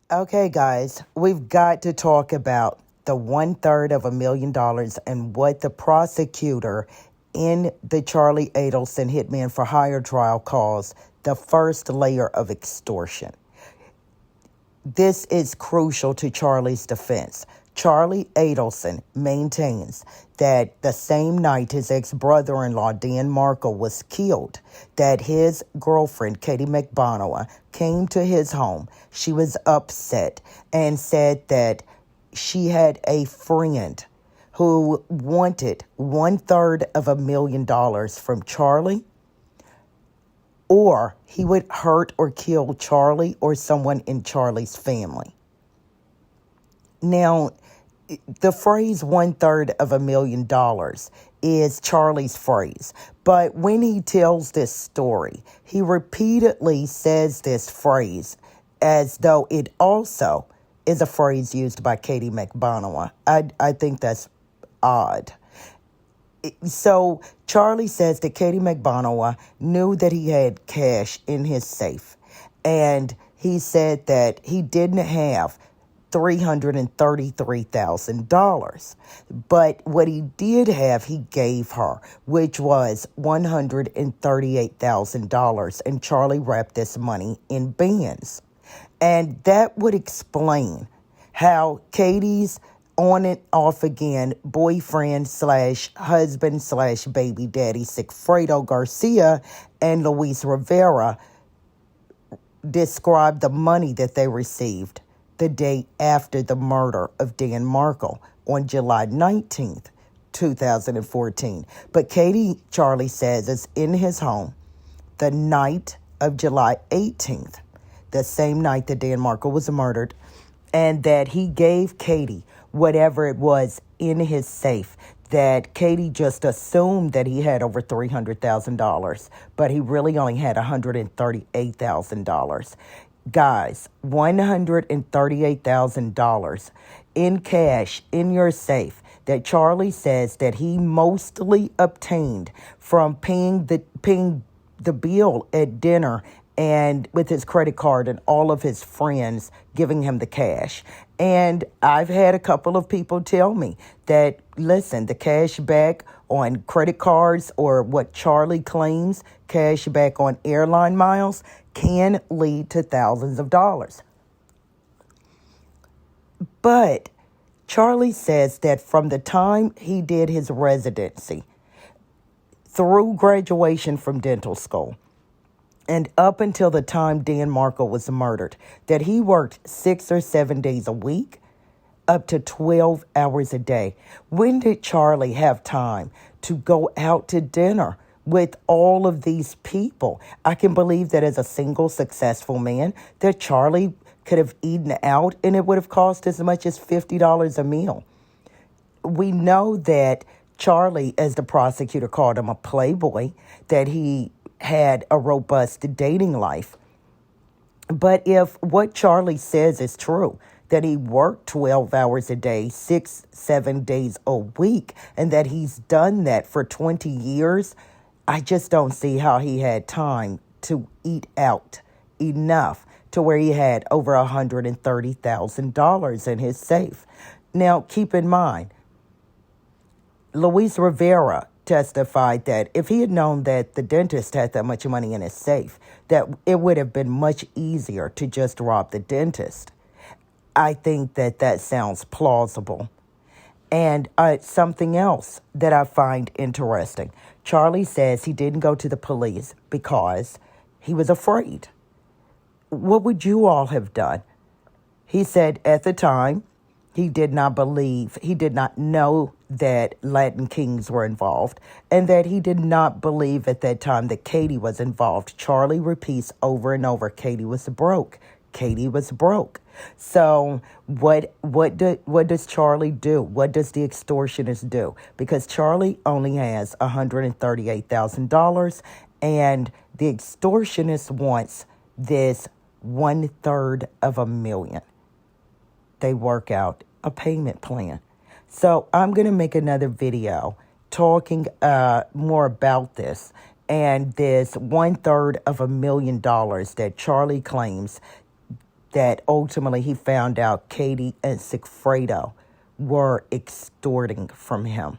Okay, guys, we've got to talk about the 1/3 of $1 million and what the prosecutor in the Charlie Adelson Hitman for Hire trial calls the first layer of extortion. This is crucial to Charlie's defense. Charlie Adelson maintains that the same night his ex-brother-in-law, Dan Markle, was killed, that his girlfriend, Katie McBonowa, came to his home. She was upset and said that she had a friend who wanted 1/3 of $1 million from Charlie, or he would hurt or kill Charlie or someone in Charlie's family. Now, the phrase 1/3 of $1 million is Charlie's phrase. But when he tells this story, he repeatedly says this phrase as though it also is a phrase used by Katie McBonowa. I think that's odd. So Charlie says that Katie McBonowa knew that he had cash in his safe. And he said that he didn't have $333,000. But what he did have, he gave her, which was $138,000. And Charlie wrapped this money in bands. And that would explain how Katie's on and off again boyfriend slash husband slash baby daddy Sigfredo Garcia and Luis Rivera described the money that they received the day after the murder of Dan Markle on July 19th, 2014. But Katie, Charlie says, is in his home the night of July 18th, the same night that Dan Markle was murdered, and that he gave Katie whatever it was in his safe, that Katie just assumed that he had over $300,000, but he really only had $138,000. Guys, $138,000 in cash in your safe that Charlie says that he mostly obtained from paying the bill at dinner and with his credit card and all of his friends giving him the cash. And I've had a couple of people tell me that, listen, the cash back on credit cards or what Charlie claims cash back on airline miles can lead to thousands of dollars. But Charlie says that from the time he did his residency through graduation from dental school, and up until the time Dan Markle was murdered, that he worked 6 or 7 days a week, up to 12 hours a day. When did Charlie have time to go out to dinner with all of these people? I can believe that as a single successful man, that Charlie could have eaten out and it would have cost as much as $50 a meal. We know that Charlie, as the prosecutor called him, a playboy, that he had a robust dating life. But if what Charlie says is true, that he worked 12 hours a day, 6-7 days a week, and that he's done that for 20 years, I just don't see how he had time to eat out enough to where he had over $130,000 in his safe. Now, keep in mind, Luis Rivera testified that if he had known that the dentist had that much money in his safe, that it would have been much easier to just rob the dentist. I think that that sounds plausible. And something else that I find interesting. Charlie says he didn't go to the police because he was afraid. What would you all have done? He said at the time, he did not know that Latin Kings were involved, and that he did not believe at that time that Katie was involved. Charlie repeats over and over, Katie was broke. Katie was broke. So what does Charlie do? What does the extortionist do? Because Charlie only has $138,000, and the extortionist wants this 1/3 of $1 million. They work out a payment plan. So I'm going to make another video talking more about this and this 1/3 of $1 million that Charlie claims that ultimately he found out Katie and Sigfredo were extorting from him.